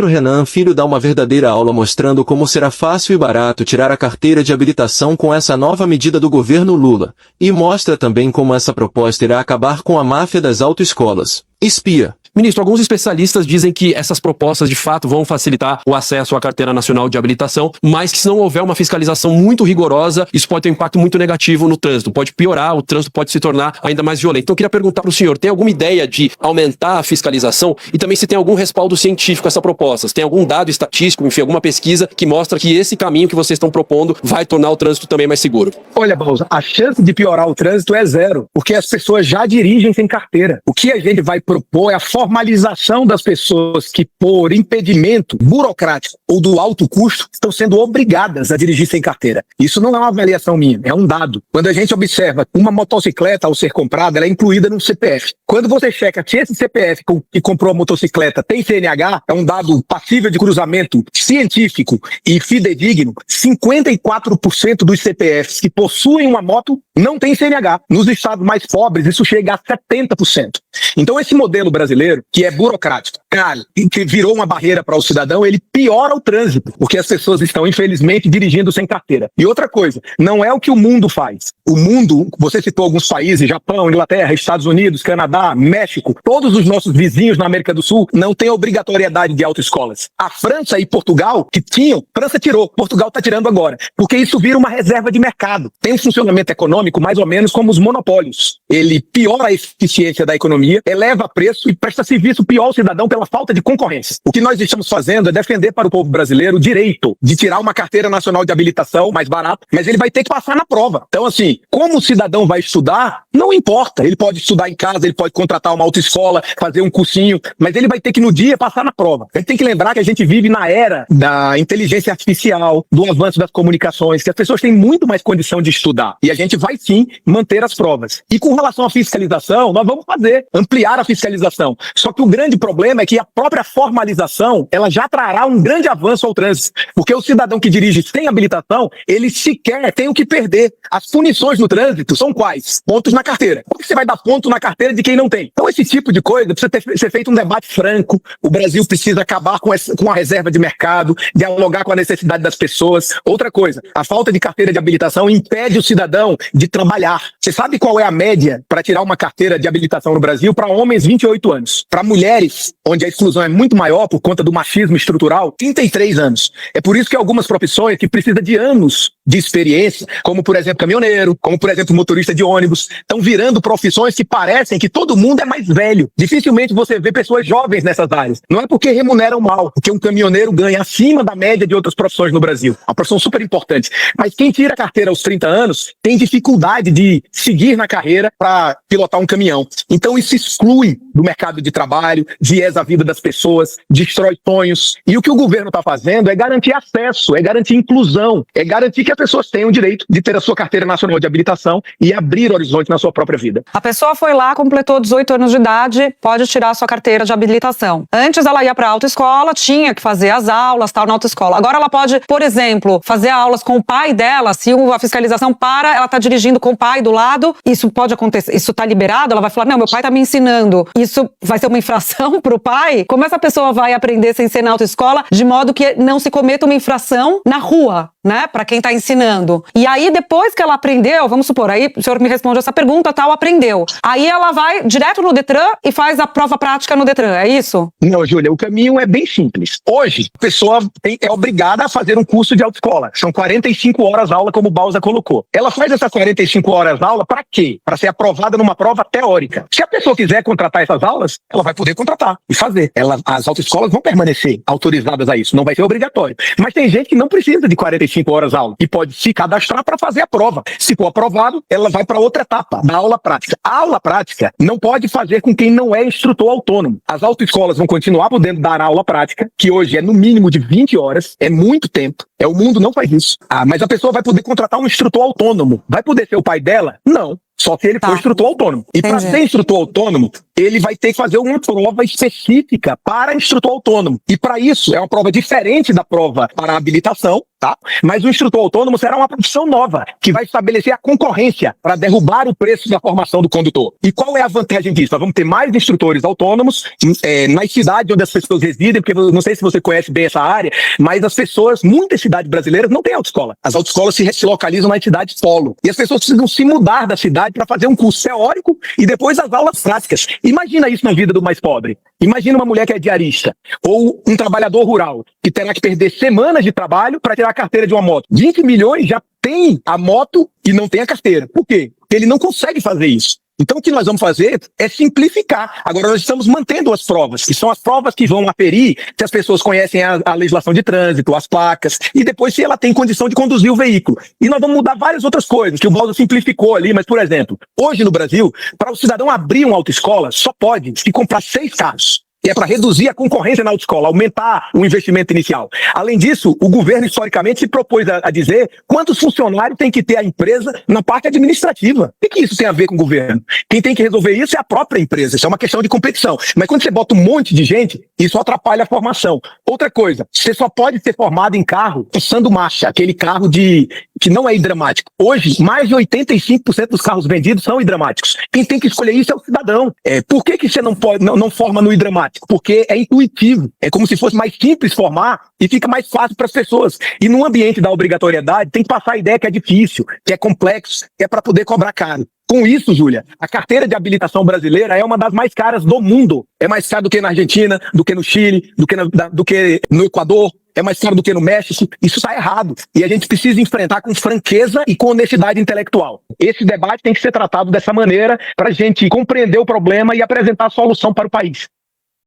ministro Renan Filho dá uma verdadeira aula mostrando como será fácil e barato tirar a carteira de habilitação com essa nova medida do governo Lula, e mostra também como essa proposta irá acabar com a máfia das autoescolas. Espia. Ministro, alguns especialistas dizem que essas propostas de fato vão facilitar o acesso à Carteira Nacional de Habilitação, mas que se não houver uma fiscalização muito rigorosa, isso pode ter um impacto muito negativo no trânsito, pode piorar, o trânsito pode se tornar ainda mais violento. Então eu queria perguntar para o senhor, tem alguma ideia de aumentar a fiscalização e também se tem algum respaldo científico a essa proposta? Se tem algum dado estatístico, enfim, alguma pesquisa que mostra que esse caminho que vocês estão propondo vai tornar o trânsito também mais seguro? Olha, Bausa, a chance de piorar o trânsito é zero, porque as pessoas já dirigem sem carteira. O que a gente vai propor é a formalização das pessoas que, por impedimento burocrático ou do alto custo, estão sendo obrigadas a dirigir sem carteira. Isso não é uma avaliação minha, é um dado. Quando a gente observa uma motocicleta ao ser comprada, ela é incluída no CPF. Quando você checa se esse CPF que comprou a motocicleta tem CNH, é um dado passível de cruzamento científico e fidedigno, 54% dos CPFs que possuem uma moto não tem CNH. Nos estados mais pobres, isso chega a 70%. Então, esse modelo brasileiro, que é burocrático, que virou uma barreira para o cidadão, ele piora o trânsito, porque as pessoas estão, infelizmente, dirigindo sem carteira. E outra coisa, não é o que o mundo faz. O mundo, você citou alguns países, Japão, Inglaterra, Estados Unidos, Canadá, México, todos os nossos vizinhos na América do Sul não têm obrigatoriedade de autoescolas. A França e Portugal, que tinham, França tirou, Portugal está tirando agora, porque isso vira uma reserva de mercado. Tem um funcionamento econômico mais ou menos como os monopólios. Ele piora a eficiência da economia, eleva preço e presta serviço pior ao cidadão pela falta de concorrência. O que nós estamos fazendo é defender para o povo brasileiro o direito de tirar uma carteira nacional de habilitação mais barata, mas ele vai ter que passar na prova. Então, assim, como o cidadão vai estudar, não importa. Ele pode estudar em casa, ele pode contratar uma autoescola, fazer um cursinho, mas ele vai ter que, no dia, passar na prova. A gente tem que lembrar que a gente vive na era da inteligência artificial, do avanço das comunicações, que as pessoas têm muito mais condição de estudar. E a gente vai, sim, manter as provas. E com relação à fiscalização, nós vamos ampliar a fiscalização. Só que o grande problema é que a própria formalização, ela já trará um grande avanço ao trânsito. Porque o cidadão que dirige sem habilitação, ele sequer tem o que perder. As punições no trânsito são quais? Pontos na carteira. Por que você vai dar ponto na carteira de quem não tem? Então esse tipo de coisa precisa ser feito um debate franco. O Brasil precisa acabar com a reserva de mercado, dialogar com a necessidade das pessoas. Outra coisa, a falta de carteira de habilitação impede o cidadão de trabalhar. Você sabe qual é a média para tirar uma carteira de habilitação no Brasil? Para homens, 28 anos. Para mulheres, onde a exclusão é muito maior por conta do machismo estrutural, 33 anos. É por isso que algumas profissões que precisam de anos de experiência, como por exemplo caminhoneiro, como por exemplo motorista de ônibus, estão virando profissões que parecem que todo mundo é mais velho. Dificilmente você vê pessoas jovens nessas áreas. Não é porque remuneram mal, porque um caminhoneiro ganha acima da média de outras profissões no Brasil. Uma profissão super importante. Mas quem tira a carteira aos 30 anos tem dificuldade de seguir na carreira para pilotar um caminhão. Então isso exclui do mercado de trabalho, viesa a vida das pessoas, destrói sonhos. E o que o governo está fazendo é garantir acesso, é garantir inclusão, é garantir que as pessoas tenham o direito de ter a sua carteira nacional de habilitação e abrir horizonte na sua própria vida. A pessoa foi lá, completou 18 anos de idade, pode tirar a sua carteira de habilitação. Antes ela ia para a autoescola, tinha que fazer as aulas, tal, na autoescola. Agora ela pode, por exemplo, fazer aulas com o pai dela, se a fiscalização para, ela está dirigindo com o pai do lado, isso pode acontecer, isso está liberado, ela vai falar, não, meu pai está me ensinando, isso vai ser uma infração para o pai? Como essa pessoa vai aprender sem ser na autoescola, de modo que não se cometa uma infração na rua, né, para quem está ensinando. E aí, depois que ela aprendeu, vamos supor, aí o senhor me responde essa pergunta, tal, aprendeu. Aí ela vai direto no Detran e faz a prova prática no Detran, é isso? Não, Júlia, o caminho é bem simples. Hoje, a pessoa é obrigada a fazer um curso de autoescola. São 45 horas aula, como o Bausa colocou. Ela faz essas 45 horas aula para quê? Para ser aprovada numa prova teórica. Se a pessoa quiser contratar essas aulas, ela vai poder contratar e fazer. As autoescolas vão permanecer autorizadas a isso, não vai ser obrigatório. Mas tem gente que não precisa de 45 horas aula e pode se cadastrar para fazer a prova. Se for aprovado, ela vai para outra etapa, da aula prática. A aula prática não pode fazer com quem não é instrutor autônomo. As autoescolas vão continuar podendo dar aula prática, que hoje é no mínimo de 20 horas, é muito tempo. O mundo não faz isso. Mas a pessoa vai poder contratar um instrutor autônomo. Vai poder ser o pai dela? Não. Só se ele Tá. for instrutor autônomo. E para Entendi. ser instrutor autônomo, ele vai ter que fazer uma prova específica para instrutor autônomo. E para isso, é uma prova diferente da prova para habilitação, tá? Mas o instrutor autônomo será uma profissão nova, que vai estabelecer a concorrência para derrubar o preço da formação do condutor. E qual é a vantagem disso? Nós vamos ter mais instrutores autônomos nas cidades onde as pessoas residem, porque eu não sei se você conhece bem essa área, mas as pessoas, muitas cidades brasileiras não têm autoescola. As autoescolas se localizam nas cidades polo. E as pessoas precisam se mudar da cidade para fazer um curso teórico e depois as aulas práticas. Imagina isso na vida do mais pobre. Imagina uma mulher que é diarista ou um trabalhador rural que terá que perder semanas de trabalho para tirar a carteira de uma moto. 20 milhões já tem a moto e não tem a carteira. Por quê? Porque ele não consegue fazer isso. Então o que nós vamos fazer é simplificar. Agora nós estamos mantendo as provas, que são as provas que vão aferir se as pessoas conhecem a legislação de trânsito, as placas, e depois se ela tem condição de conduzir o veículo. E nós vamos mudar várias outras coisas, que o Baldo simplificou ali, mas, por exemplo, hoje no Brasil, para o cidadão abrir uma autoescola, só pode se comprar 6 carros. E é para reduzir a concorrência na autoescola, aumentar o investimento inicial. Além disso, o governo historicamente se propôs a dizer quantos funcionários tem que ter a empresa na parte administrativa. O que isso tem a ver com o governo? Quem tem que resolver isso é a própria empresa. Isso é uma questão de competição. Mas quando você bota um monte de gente, isso atrapalha a formação. Outra coisa, você só pode ser formado em carro passando marcha, aquele carro que não é hidramático. Hoje, mais de 85% dos carros vendidos são hidramáticos. Quem tem que escolher isso é o cidadão. Por que você não forma no hidramático? Porque é intuitivo. É como se fosse mais simples formar e fica mais fácil para as pessoas. E no ambiente da obrigatoriedade, tem que passar a ideia que é difícil, que é complexo, que é para poder cobrar caro. Com isso, Júlia, a carteira de habilitação brasileira é uma das mais caras do mundo. É mais caro do que na Argentina, do que no Chile, do que no Equador. É mais caro do que no México. Isso está errado. E a gente precisa enfrentar com franqueza e com honestidade intelectual. Esse debate tem que ser tratado dessa maneira para a gente compreender o problema e apresentar a solução para o país.